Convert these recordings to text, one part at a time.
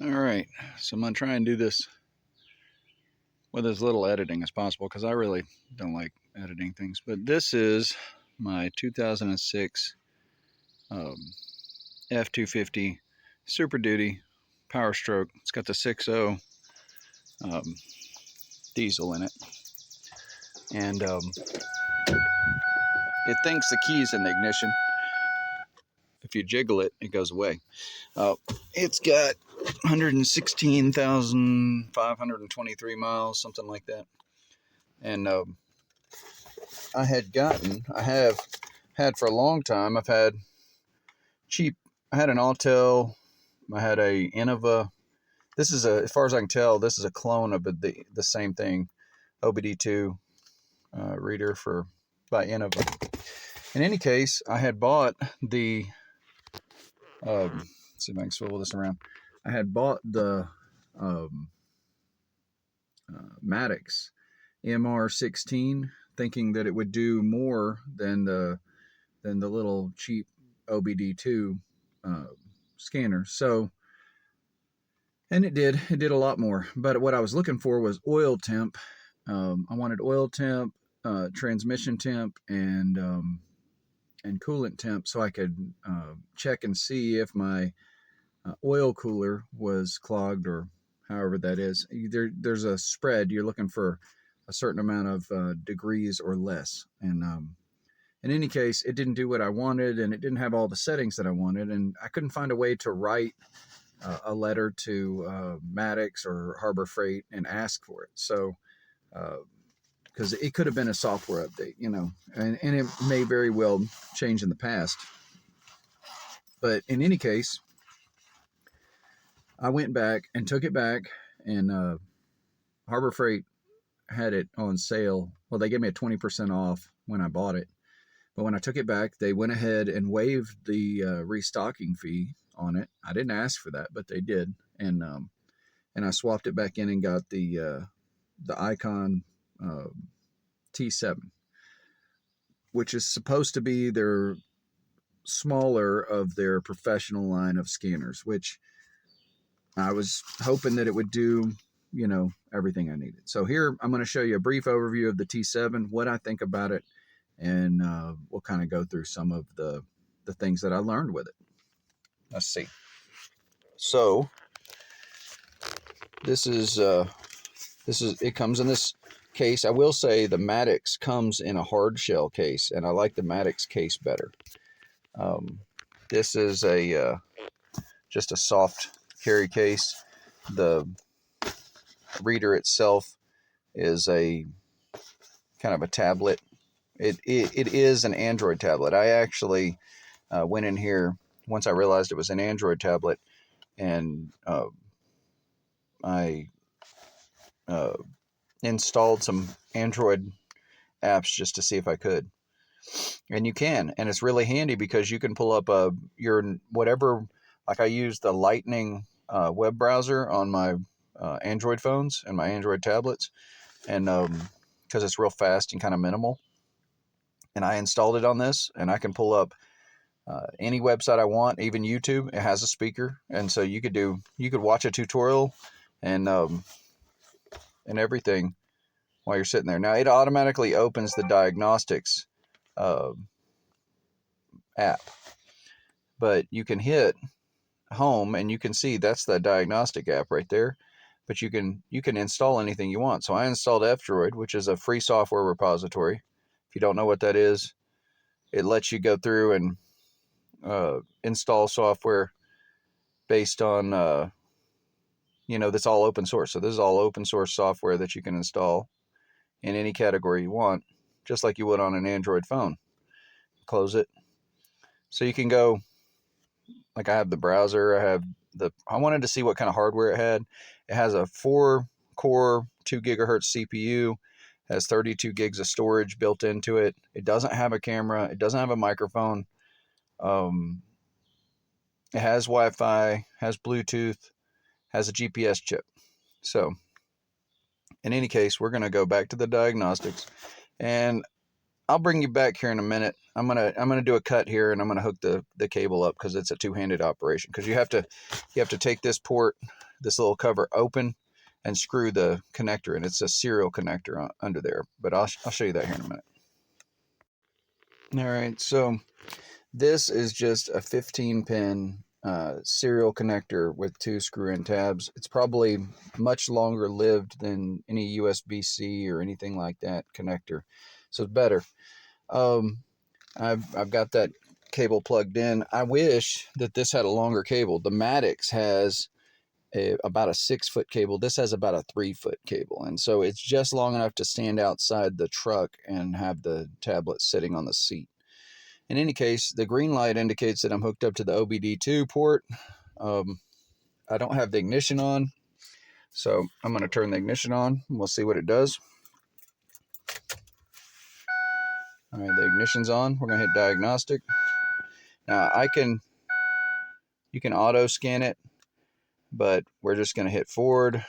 Alright, so I'm going to try and do this with as little editing as possible because I really don't like editing things. But this is my 2006 F250 Super Duty Powerstroke. It's got the 6.0 diesel in it. And it thinks the key's in the ignition. If you jiggle it, it goes away. It's got 116,523 miles, something like that. And I have had for a long time, I've had cheap, I had an Autel, I had a Innova. This is as far as I can tell, this is a clone of the same thing, OBD2 reader by Innova. In any case, I had bought the, let's see if I can swivel this around. I had bought the Maddox MR16, thinking that it would do more than the little cheap OBD2 scanner. So, and it did a lot more. But what I was looking for was oil temp. I wanted oil temp, transmission temp, and coolant temp, so I could check and see if my oil cooler was clogged, or however that is. There's a spread. You're looking for a certain amount of degrees or less. And in any case, it didn't do what I wanted, and it didn't have all the settings that I wanted, and I couldn't find a way to write a letter to Maddox or Harbor Freight and ask for it. So, because it could have been a software update, you know, and it may very well change in the past. But in any case, I went back and took it back, and Harbor Freight had it on sale. Well, they gave me a 20% off when I bought it. But when I took it back, they went ahead and waived the restocking fee on it. I didn't ask for that, but they did. And I swapped it back in and got the Icon T7, which is supposed to be their smaller of their professional line of scanners, which I was hoping that it would do, you know, everything I needed. So here I'm going to show you a brief overview of the T7, what I think about it, and we'll kind of go through some of the things that I learned with it. Let's see. So this is it comes in this case. I will say the Maddox comes in a hard shell case, and I like the Maddox case better. This is just a soft carry case. The reader itself is a kind of a tablet. It is an Android tablet. I actually went in here once I realized it was an Android tablet, and I installed some Android apps just to see if I could. And you can, and it's really handy because you can pull up your whatever. Like I use the Lightning web browser on my Android phones and my Android tablets, and because it's real fast and kind of minimal. And I installed it on this, and I can pull up any website I want, even YouTube. It has a speaker, and so you could watch a tutorial and everything while you're sitting there. Now it automatically opens the diagnostics app, but you can hit home and you can see that's the diagnostic app right there. But you can install anything you want. So I installed F-Droid, which is a free software repository. If you don't know what that is, it lets you go through and install software based on you know, that's all open source. So this is all open source software that you can install in any category you want, just like you would on an Android phone. Close it. So you can go, like I have the browser, I wanted to see what kind of hardware it had. It has a 4-core, 2 gigahertz CPU, has 32 gigs of storage built into it. It doesn't have a camera. It doesn't have a microphone. It has Wi-Fi, has Bluetooth, has a GPS chip. So in any case, we're going to go back to the diagnostics, and I'll bring you back here in a minute. I'm gonna do a cut here, and I'm gonna hook the cable up because it's a two-handed operation. Because you have to take this port this little cover open and screw the connector in. It's a serial connector under there, but I'll show you that here in a minute. All right, so this is just a 15-pin serial connector with 2 screw-in tabs. It's probably much longer lived than any USB-C or anything like that connector, so it's better. I've got that cable plugged in. I wish that this had a longer cable. The Maddox has about a 6-foot cable. This has about a 3-foot cable, and so it's just long enough to stand outside the truck and have the tablet sitting on the seat. In any case, the green light indicates that I'm hooked up to the OBD2 port. I don't have the ignition on, so I'm going to turn the ignition on and we'll see what it does. All right, the ignition's on. We're going to hit diagnostic. Now you can auto scan it, but we're just going to hit forward.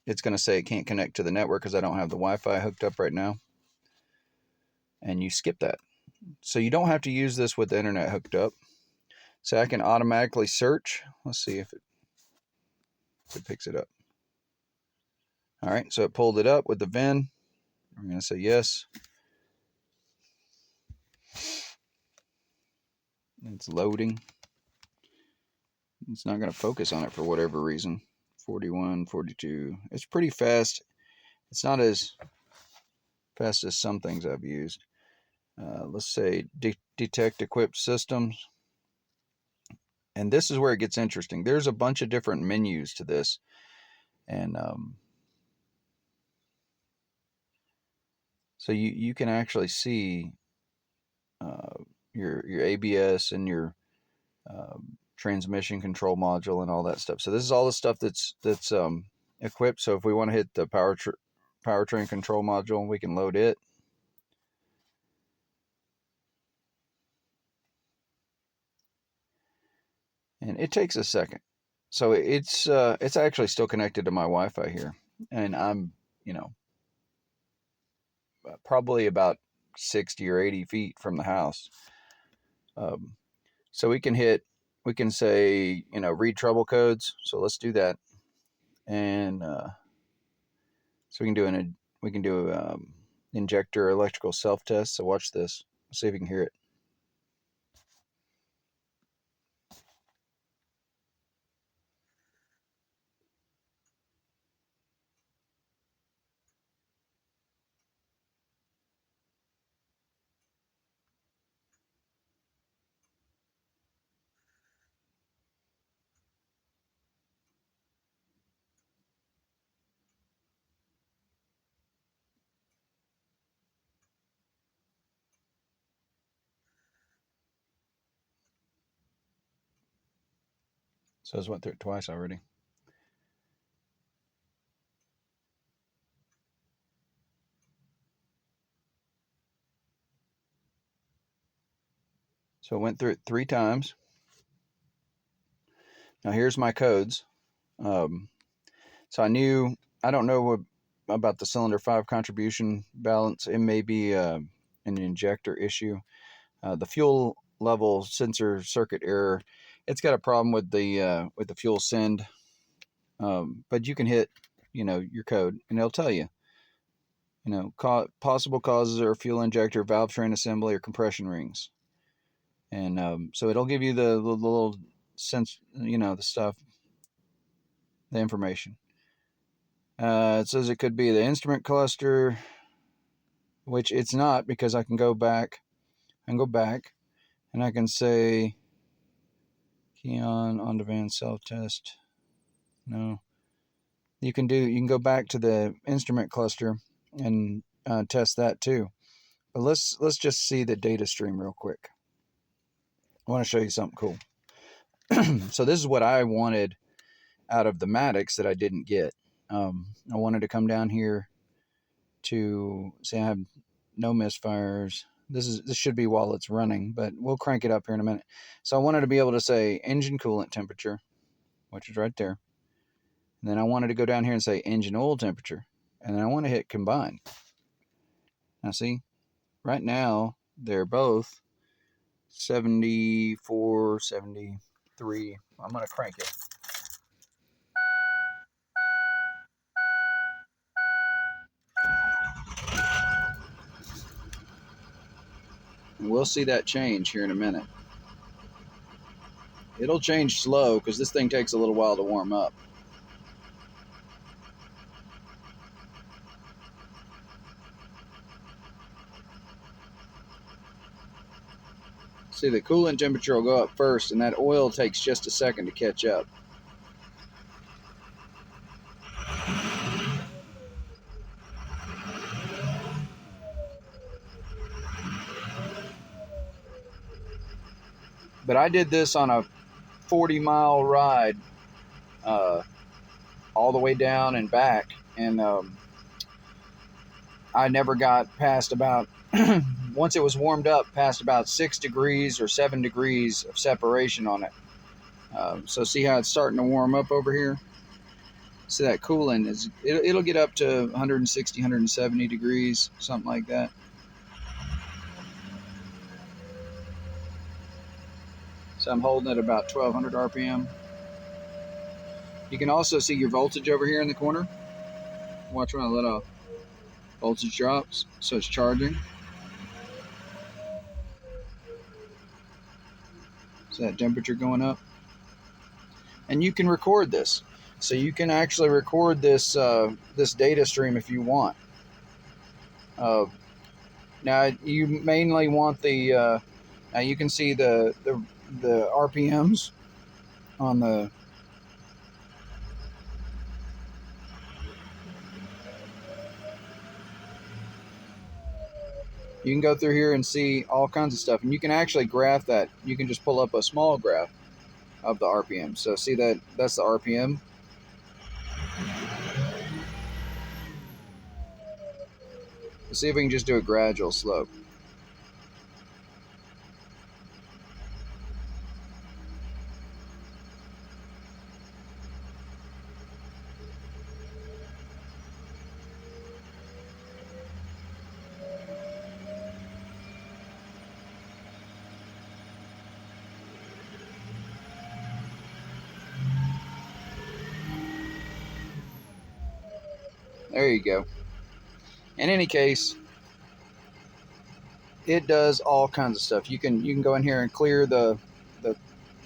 It's going to say it can't connect to the network because I don't have the Wi-Fi hooked up right now. And you skip that. So you don't have to use this with the internet hooked up. So I can automatically search. Let's see if it picks it up. All right, so it pulled it up with the VIN. I'm going to say yes. It's loading. It's not going to focus on it for whatever reason. 41, 42. It's pretty fast. It's not as fast as some things I've used. Let's say detect equipped systems. And this is where it gets interesting. There's a bunch of different menus to this. And so you can actually see your ABS and your transmission control module and all that stuff. So this is all the stuff that's equipped. So if we want to hit the powertrain control module, we can load it. And it takes a second. So it's actually still connected to my Wi-Fi here, and I'm probably about 60 or 80 feet from the house. So we can say read trouble codes. So let's do that, and so we can do injector electrical self test. So watch this. Let's see if you can hear it. So I just went through it twice already. So I went through it 3 times. Now here's my codes. So I don't know about the cylinder 5 contribution balance. It may be an injector issue. The fuel level sensor circuit error. It's got a problem with the fuel send. But you can hit your code and it'll tell you. Possible causes are fuel injector, valve train assembly, or compression rings. And so it'll give you the little sense, the stuff, the information. It says it could be the instrument cluster, which it's not, because I can go back and I can say key on demand self test. No, you can go back to the instrument cluster and test that too. But let's just see the data stream real quick. I want to show you something cool. So this is what I wanted out of the Maddox that I didn't get. I wanted to come down here to say I have no misfires. This should be while it's running, but we'll crank it up here in a minute. So I wanted to be able to say engine coolant temperature, which is right there. And then I wanted to go down here and say engine oil temperature. And then I want to hit combine. Now see, right now they're both 74, 73. I'm going to crank it. And we'll see that change here in a minute. It'll change slow because this thing takes a little while to warm up. See, the coolant temperature will go up first, and that oil takes just a second to catch up. But I did this on a 40-mile ride all the way down and back, and I never got past about, once it was warmed up, past about 6 degrees or 7 degrees of separation on it. So see how it's starting to warm up over here? So that coolant is, it'll get up to 160, 170 degrees, something like that. So I'm holding at about 1200 RPM. You can also see your voltage over here in the corner. Watch when I let off. Voltage drops, so it's charging. So that temperature going up. And you can record this. So you can actually record this this data stream if you want. Now you mainly want the now you can see the RPMs on the, you can go through here and see all kinds of stuff, and you can actually graph that. You can just pull up a small graph of the RPM. So see that, that's the RPM. Let's see if we can just do a gradual slope. There you go. In any case, it does all kinds of stuff. You can go in here and clear the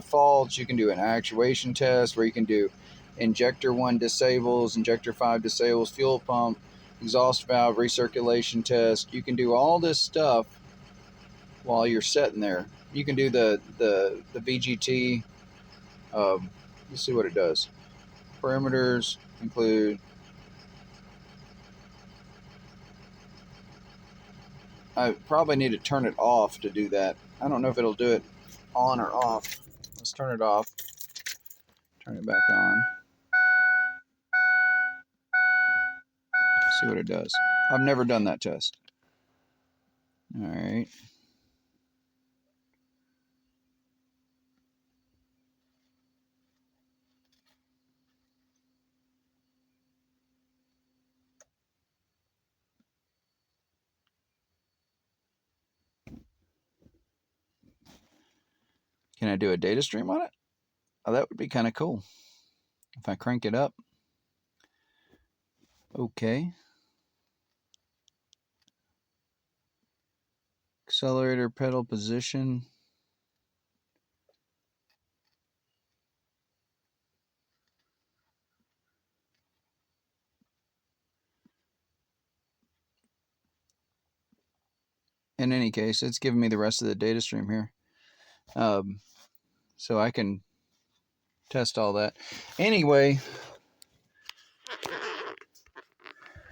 faults. You can do an actuation test where you can do injector 1 disables, injector 5 disables, fuel pump, exhaust valve recirculation test. You can do all this stuff while you're sitting there. You can do the VGT. Let's see what it does. Parameters include, I probably need to turn it off to do that. I don't know if it'll do it on or off. Let's turn it off. Turn it back on. See what it does. I've never done that test. All right. Can I do a data stream on it? Oh, that would be kind of cool. If I crank it up. Okay. Accelerator pedal position. In any case, it's giving me the rest of the data stream here. So I can test all that. Anyway,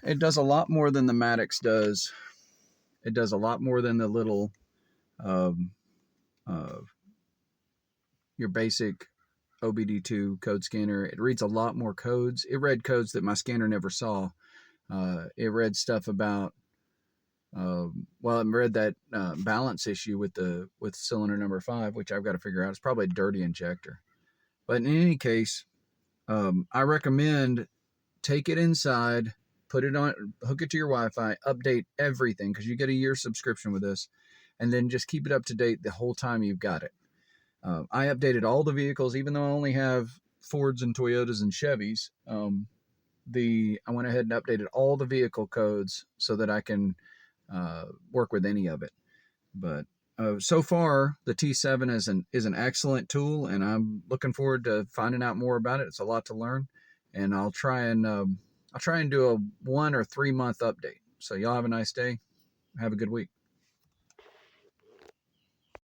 it does a lot more than the Maddox does. It does a lot more than the little, your basic OBD2 code scanner. It reads a lot more codes. It read codes that my scanner never saw. It read stuff about, well, it read that balance issue with cylinder number 5, which I've got to figure out. It's probably a dirty injector. But in any case, I recommend take it inside, put it on, hook it to your Wi-Fi, update everything, because you get a year subscription with this, and then just keep it up to date the whole time you've got it. I updated all the vehicles, even though I only have Fords and Toyotas and Chevys. I went ahead and updated all the vehicle codes so that I can work with any of it. But So far, the T7 is an excellent tool, and I'm looking forward to finding out more about it. It's a lot to learn, and I'll try and do a 1 or 3 month update. So y'all have a nice day. Have a good week.